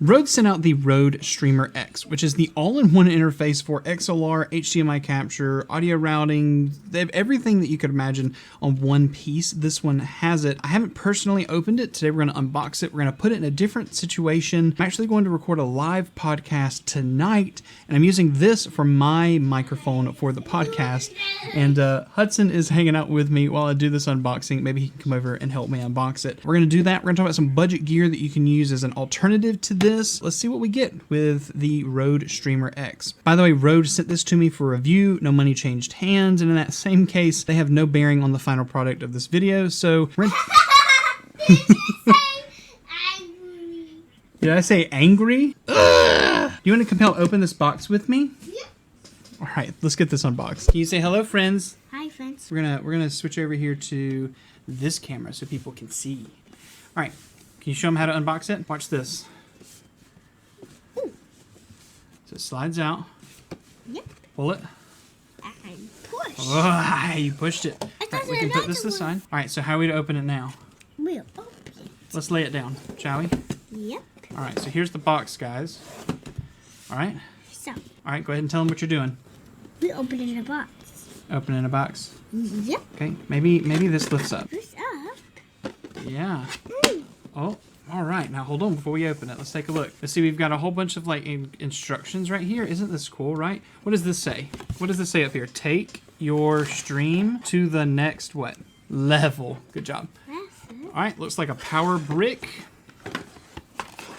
Rode sent out the Rode Streamer X, which is the all-in-one interface for XLR, HDMI capture, audio routing. They have everything that you could imagine on one piece. This one has it. I haven't personally opened it. Today we're going to unbox it. We're going to put it in a different situation. I'm actually going to record a live podcast tonight, and I'm using this for my microphone for the podcast. And Hudson is hanging out with me while I do this unboxing. Maybe he can come over and help me unbox it. We're going to do that. We're going to talk about some budget gear that you can use as an alternative to this. Let's see what we get with the Rode Streamer X. By the way, Rode sent this to me for review. No money changed hands, and in that same case, they have no bearing on the final product of this video. So, did I say angry? Ugh. You want to compel open this box with me? Yeah. All right, let's get this unboxed. Can you say hello, friends? Hi, friends. We're gonna switch over here to this camera so people can see. All right, can you show them how to unbox it? Watch this. So it slides out. Yep. Pull it. And push. Oh, you pushed it. Right, we can put this aside. All right, so how are we to open it now? We'll open it. Let's lay it down, shall we? Yep. All right, so here's the box, guys. All right. So. All right, go ahead and tell them what you're doing. We open it in a box. Open in a box. Yep. Okay, maybe this lifts up. Lifts up. Yeah. Oh. All right, now hold on before we open it. Let's take a look. Let's see, we've got a whole bunch of like instructions right here. Isn't this cool, right? What does this say? What does this say up here? Take your stream to the next what? Level. Good job. All right, looks like a power brick.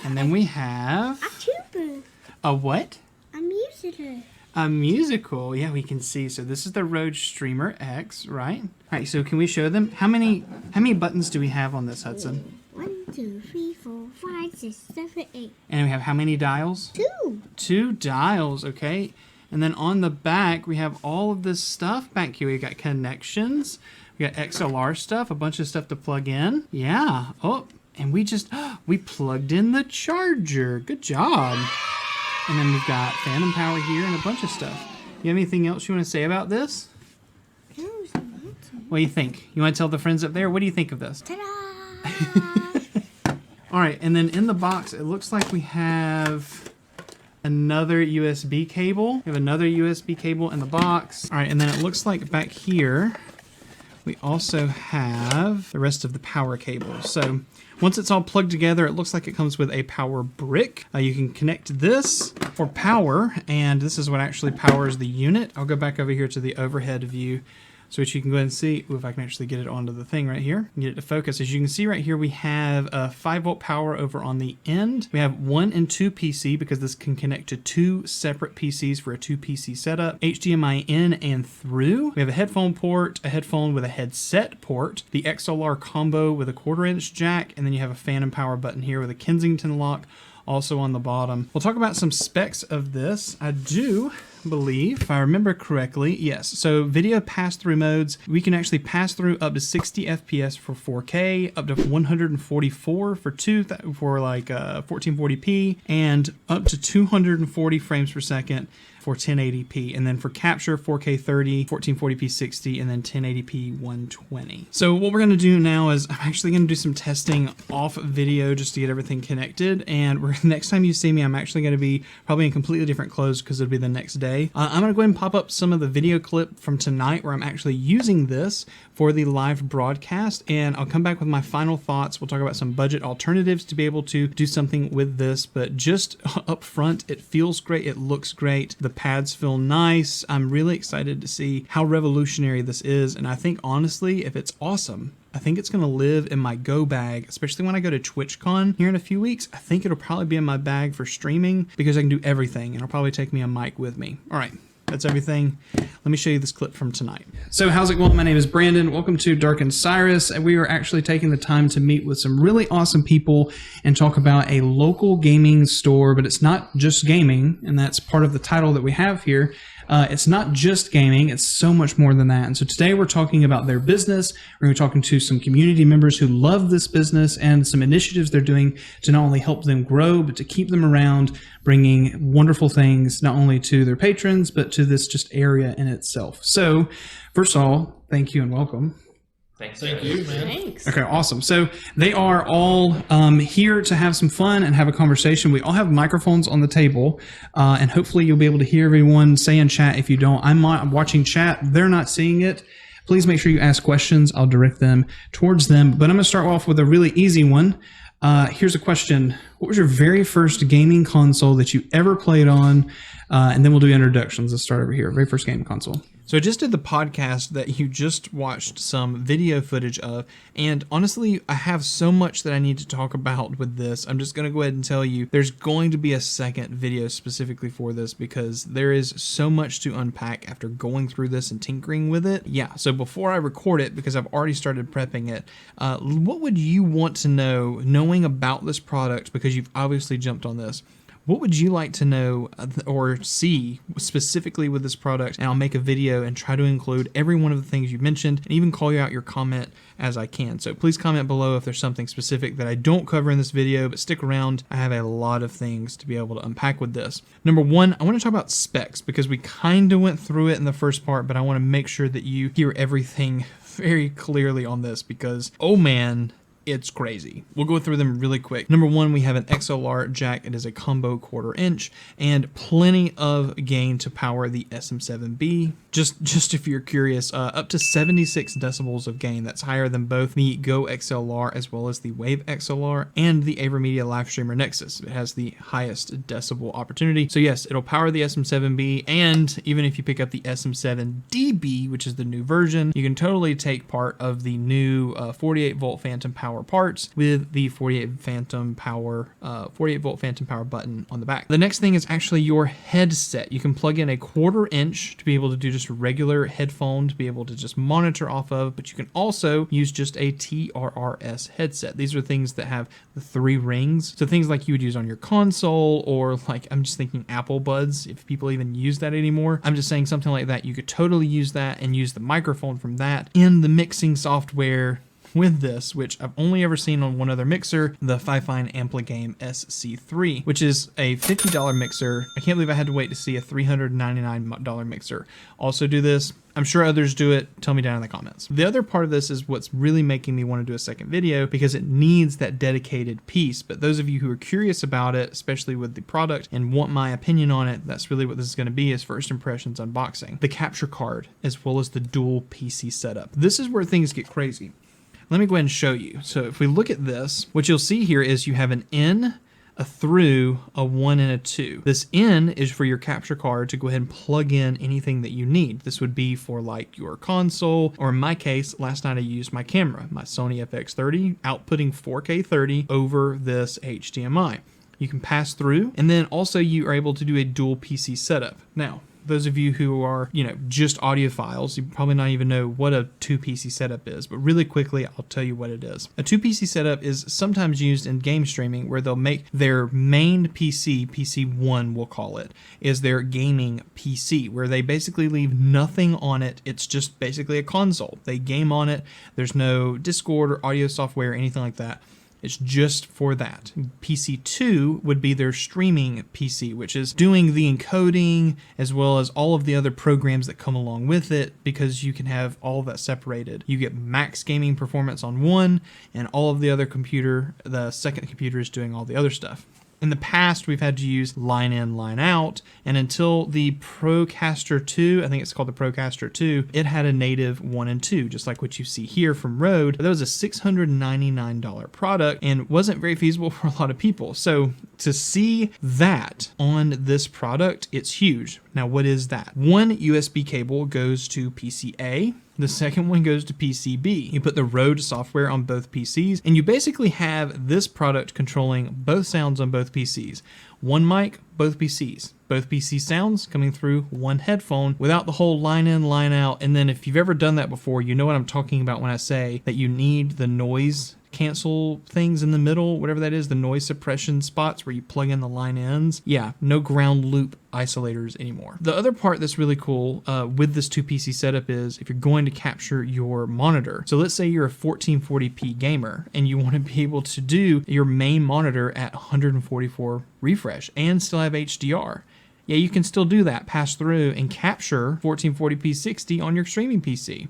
And then we have... A tuber. A what? A musical. A musical. Yeah, we can see. So this is the Rode Streamer X, right? All right, so can we show them? How many buttons do we have on this, Hudson? 1, 2, 3, 4, 5, 6, 7, 8. And we have how many dials? 2. 2 dials, okay. And then on the back, we have all of this stuff back here. We got connections. We got XLR stuff, a bunch of stuff to plug in. Yeah. Oh, and we plugged in the charger. Good job. And then we've got phantom power here and a bunch of stuff. You have anything else you want to say about this? What do you think? You want to tell the friends up there? What do you think of this? Ta-da! All right, and then in the box, it looks like we have another USB cable. We have another USB cable in the box. All right, and then it looks like back here, we also have the rest of the power cable. So once it's all plugged together, it looks like it comes with a power brick. You can connect this for power, and this is what actually powers the unit. I'll go back over here to the overhead view, so that you can go ahead and see if I can actually get it onto the thing right here. Get it to focus. As you can see right here, we have a 5-volt power over on the end. We have 1 and 2 PC because this can connect to 2 separate PCs for a 2 PC setup. HDMI in and through. We have a headphone port, a headphone with a headset port, the XLR combo with a 1/4-inch jack, and then you have a phantom power button here with a Kensington lock also on the bottom. We'll talk about some specs of this. I do believe, if I remember correctly, yes. So video pass-through modes, we can actually pass through up to 60 FPS for 4K, up to 144 for like 1440p, and up to 240 frames per second for 1080p, and then for capture 4K 30, 1440p 60, and then 1080p 120. So what we're going to do now is I'm actually going to do some testing off video just to get everything connected, and next time you see me, I'm actually going to be probably in completely different clothes because it'll be the next day. I'm going to go ahead and pop up some of the video clip from tonight where I'm actually using this for the live broadcast, and I'll come back with my final thoughts. We'll talk about some budget alternatives to be able to do something with this, but just up front, it feels great, it looks great, the pads feel nice. I'm really excited to see how revolutionary this is, and I think honestly, if it's awesome, I think it's going to live in my go bag, especially when I go to TwitchCon here in a few weeks. I think it'll probably be in my bag for streaming because I can do everything, and it'll probably take me a mic with me. All right. That's everything. Let me show you this clip from tonight. So how's it going? My name is Brandon. Welcome to Darkened Cyrus. And we are actually taking the time to meet with some really awesome people and talk about a local gaming store, but it's not just gaming, and that's part of the title that we have here. It's not just gaming, it's so much more than that. And so today we're talking about their business. We're going to be talking to some community members who love this business and some initiatives they're doing to not only help them grow, but to keep them around, bringing wonderful things not only to their patrons, but to this just area in itself. So first of all, thank you and welcome. Thanks. Thank you, man. Thanks. Okay, awesome. So they are all here to have some fun and have a conversation. We all have microphones on the table, and hopefully you'll be able to hear everyone say in chat. If you don't, I'm watching chat. They're not seeing it. Please make sure you ask questions. I'll direct them towards them. But I'm going to start off with a really easy one. Here's a question. What was your very first gaming console that you ever played on? And then we'll do introductions. Let's start over here. Very first gaming console. So I just did the podcast that you just watched some video footage of, and honestly, I have so much that I need to talk about with this. I'm just going to go ahead and tell you there's going to be a second video specifically for this because there is so much to unpack after going through this and tinkering with it. Yeah, so before I record it, because I've already started prepping it, what would you want to know knowing about this product, because you've obviously jumped on this? What would you like to know or see specifically with this product? And I'll make a video and try to include every one of the things you mentioned and even call you out your comment as I can. So please comment below if there's something specific that I don't cover in this video, but stick around. I have a lot of things to be able to unpack with this. Number one, I want to talk about specs because we kind of went through it in the first part, but I want to make sure that you hear everything very clearly on this because, oh man, it's crazy. We'll go through them really quick. Number one, we have an XLR jack. It is a combo 1/4 inch and plenty of gain to power the SM7B. Just if you're curious, up to 76 decibels of gain. That's higher than both the Go XLR as well as the Wave XLR and the AverMedia Livestreamer Nexus. It has the highest decibel opportunity. So yes, it'll power the SM7B, and even if you pick up the SM7DB, which is the new version, you can totally take part of the new 48 volt phantom power parts with the 48 volt phantom power button on the back. The next thing is actually your headset. You can plug in a 1/4 inch to be able to do just a regular headphone to be able to just monitor off of, but you can also use just a TRRS headset. These are things that have the 3 rings. So things like you would use on your console, or like, I'm just thinking Apple Buds, if people even use that anymore. I'm just saying something like that. You could totally use that and use the microphone from that in the mixing software with this, which I've only ever seen on one other mixer, the Fifine Ampligame SC3, which is a $50 mixer. I can't believe I had to wait to see a $399 mixer also do this. I'm sure others do it. Tell me down in the comments. The other part of this is what's really making me want to do a second video because it needs that dedicated piece. But those of you who are curious about it, especially with the product and want my opinion on it, that's really what this is going to be, is first impressions unboxing. The capture card as well as the dual PC setup. This is where things get crazy. Let me go ahead and show you. So if we look at this, what you'll see here is you have an in, a through, a 1, and a 2. This in is for your capture card to go ahead and plug in anything that you need. This would be for like your console, or in my case, last night I used my camera, my Sony FX30, outputting 4K 30 over this HDMI. You can pass through, and then also you are able to do a dual PC setup. Now, those of you who are, just audiophiles, you probably not even know what a 2 PC setup is, but really quickly, I'll tell you what it is. A 2 PC setup is sometimes used in game streaming where they'll make their main PC, PC1 we'll call it, is their gaming PC, where they basically leave nothing on it. It's just basically a console. They game on it. There's no Discord or audio software or anything like that. It's just for that. PC2 would be their streaming PC, which is doing the encoding as well as all of the other programs that come along with it, because you can have all of that separated. You get max gaming performance on one, and all of the other the second computer is doing all the other stuff. In the past, we've had to use line in, line out, and until the Procaster 2, I think it's called the Procaster 2, it had a native 1 and 2, just like what you see here from Rode. That was a $699 product and wasn't very feasible for a lot of people. So to see that on this product, it's huge. Now, what is that? One USB cable goes to PCA. The second one goes to PCB. You put the Rode software on both PCs, and you basically have this product controlling both sounds on both PCs. One mic, both PCs. Both PC sounds coming through one headphone without the whole line in, line out. And then if you've ever done that before, you know what I'm talking about when I say that you need the noise cancel things in the middle, whatever that is, the noise suppression spots where you plug in the line ends. Yeah, no ground loop isolators anymore. The other part that's really cool with this 2 PC setup is if you're going to capture your monitor. So let's say you're a 1440p gamer and you want to be able to do your main monitor at 144 refresh and still have HDR. Yeah, you can still do that, pass through and capture 1440p 60 on your streaming PC.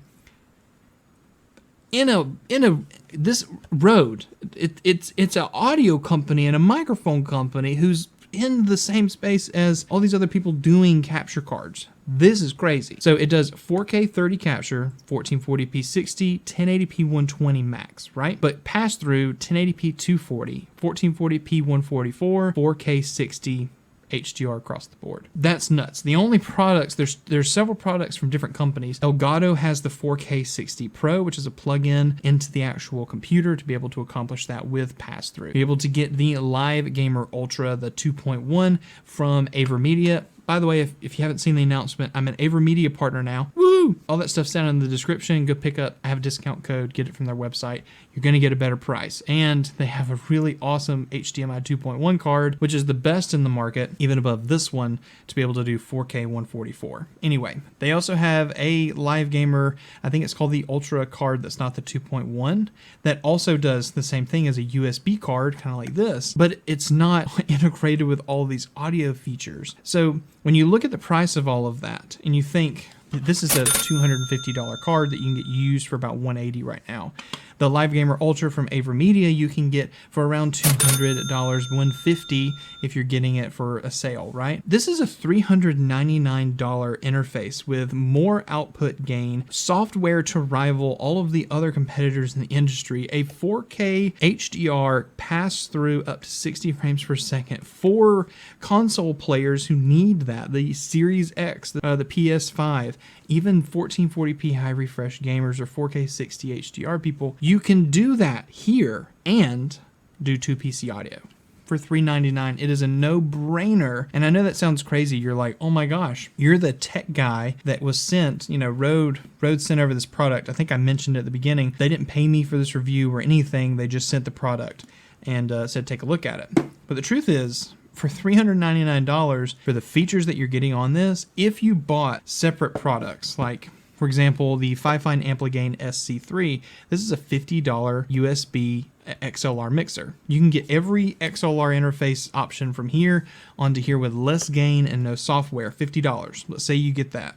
this Rode, it's an audio company and a microphone company who's in the same space as all these other people doing capture cards. This is crazy. So it does 4K 30 capture, 1440p 60, 1080p 120 max, right? But pass through 1080p 240, 1440p 144, 4K 60, HDR across the board. That's nuts. The only products, there's several products from different companies. Elgato has the 4K 60 Pro, which is a plug-in into the actual computer to be able to accomplish that with pass-through. Be able to get the Live Gamer Ultra, the 2.1 from AverMedia. By the way, if you haven't seen the announcement, I'm an AverMedia partner now. Woo! All that stuff's down in the description. Go pick up. I have a discount code. Get it from their website. You're going to get a better price. And they have a really awesome HDMI 2.1 card, which is the best in the market, even above this one, to be able to do 4K 144. Anyway, they also have a Live Gamer, I think it's called the Ultra card that's not the 2.1, that also does the same thing as a USB card, kind of like this, but it's not integrated with all these audio features. So when you look at the price of all of that and you think this is a $250 card that you can get used for about $180 right now. The Live Gamer Ultra from AverMedia you can get for around $200, $150 if you're getting it for a sale, right? This is a $399 interface with more output gain, software to rival all of the other competitors in the industry, a 4K HDR pass-through up to 60 frames per second for console players who need that, the Series X, the PS5, even 1440p high refresh gamers or 4K 60 HDR people. You can do that here and do 2PC audio for $399. It is a no-brainer. And I know that sounds crazy. You're like, oh my gosh, you're the tech guy that was sent, Rode sent over this product. I think I mentioned at the beginning, they didn't pay me for this review or anything. They just sent the product and said, take a look at it. But the truth is, for $399 for the features that you're getting on this, if you bought separate products, like for example, the Fifine Ampligain SC3, this is a $50 USB XLR mixer. You can get every XLR interface option from here onto here with less gain and no software, $50. Let's say you get that.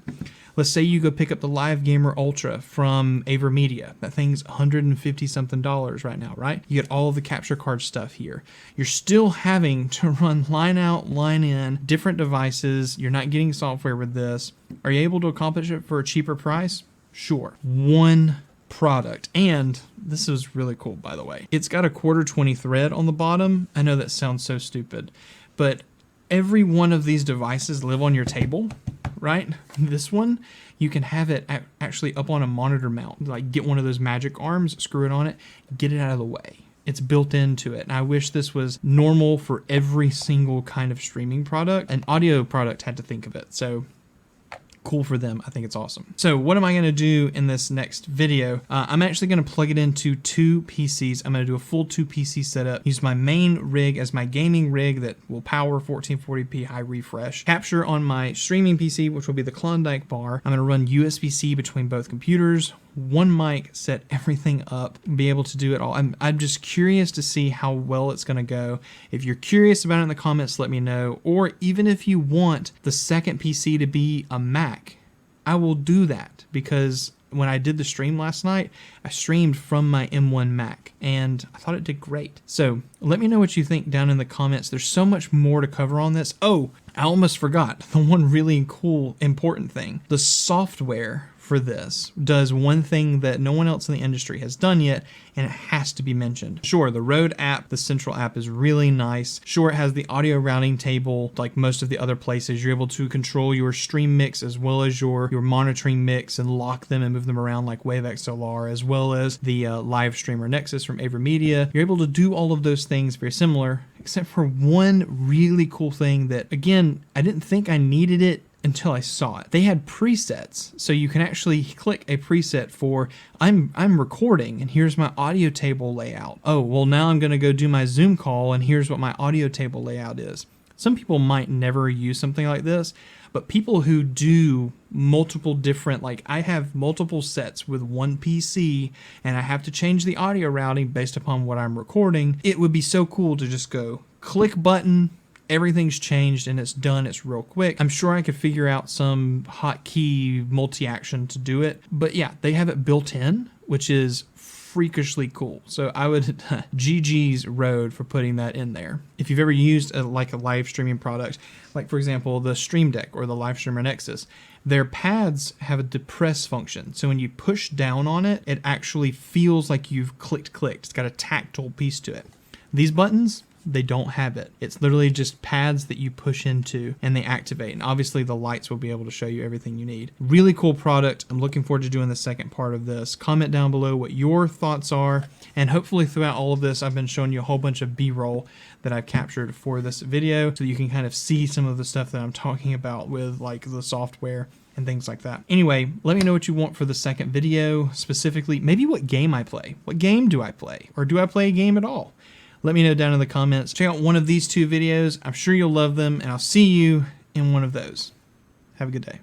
Let's say you go pick up the Live Gamer Ultra from AverMedia. That thing's $150 something right now, right? You get all of the capture card stuff here. You're still having to run line out, line in, different devices. You're not getting software with this. Are you able to accomplish it for a cheaper price? Sure. One product. And this is really cool, by the way. It's got a 1/4-20 thread on the bottom. I know that sounds so stupid, but every one of these devices live on your table, right? This one, you can have it actually up on a monitor mount. Like get one of those magic arms, screw it on it, get it out of the way. It's built into it. And I wish this was normal for every single kind of streaming product. An audio product had to think of it. So cool for them. I think it's awesome. So what am I going to do in this next video? I'm actually going to plug it into 2 PCs. I'm going to do a full 2 PC setup, use my main rig as my gaming rig that will power 1440p high refresh, capture on my streaming PC, which will be the Klondike bar. I'm going to run USB-C between both computers, one mic, set everything up, be able to do it all. I'm just curious to see how well it's going to go. If you're curious about it in the comments, let me know. Or even if you want the second PC to be a Mac, I will do that, because when I did the stream last night, I streamed from my M1 Mac and I thought it did great. So let me know what you think down in the comments. There's so much more to cover on this. Oh, I almost forgot the one really cool, important thing. The software for this does one thing that no one else in the industry has done yet, and it has to be mentioned. Sure, the Rode app, the central app, is really nice. Sure, it has the audio routing table like most of the other places. You're able to control your stream mix as well as your monitoring mix and lock them and move them around like Wave XLR, as well as the Live Streamer Nexus from AverMedia. You're able to do all of those things very similar, except for one really cool thing that, again, I didn't think I needed it until I saw it. They had presets, so you can actually click a preset for I'm recording and here's my audio table layout. Oh, well now I'm gonna go do my Zoom call and here's what my audio table layout is. Some people might never use something like this, but people who do multiple different, like I have multiple sets with one PC and I have to change the audio routing based upon what I'm recording, it would be so cool to just go click button, everything's changed and it's done. It's real quick. I'm sure I could figure out some hotkey multi-action to do it. But yeah, they have it built in, which is freakishly cool. So I would GG's road for putting that in there. If you've ever used like a live streaming product, like for example the Stream Deck or the Livestreamer Nexus, their pads have a depress function. So when you push down on it, it actually feels like you've clicked. It's got a tactile piece to it. These buttons, they don't have it. It's literally just pads that you push into and they activate. And obviously the lights will be able to show you everything you need. Really cool product. I'm looking forward to doing the second part of this. Comment down below what your thoughts are. And hopefully throughout all of this, I've been showing you a whole bunch of B-roll that I've captured for this video so you can kind of see some of the stuff that I'm talking about with like the software and things like that. Anyway, let me know what you want for the second video, specifically maybe what game I play. What game do I play? Or do I play a game at all? Let me know down in the comments. Check out one of these two videos. I'm sure you'll love them, and I'll see you in one of those. Have a good day.